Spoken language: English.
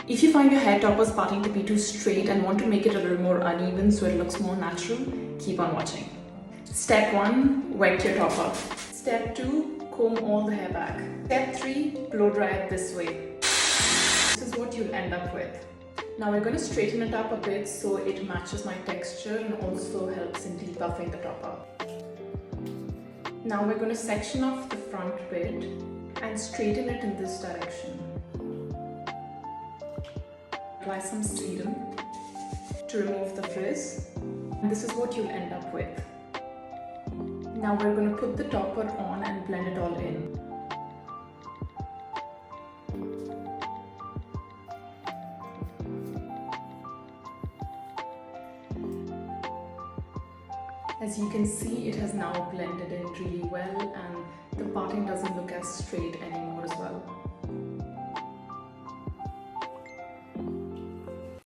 If you find your hair topper's parting to be too straight and want to make it a little more uneven so it looks more natural, keep on watching. Step 1. Wet your topper. Step 2. Comb all the hair back. Step 3. Blow dry it this way. This is what you'll end up with. Now we're going to straighten it up a bit so it matches my texture and also helps in debuffing the topper. Now we're going to section off the front bit and straighten it in this direction. Apply some serum to remove the frizz, and this is what you'll end up with. Now we're going to put the topper on and blend it all in. As you can see, it has now blended in really well and the parting doesn't look as straight anymore.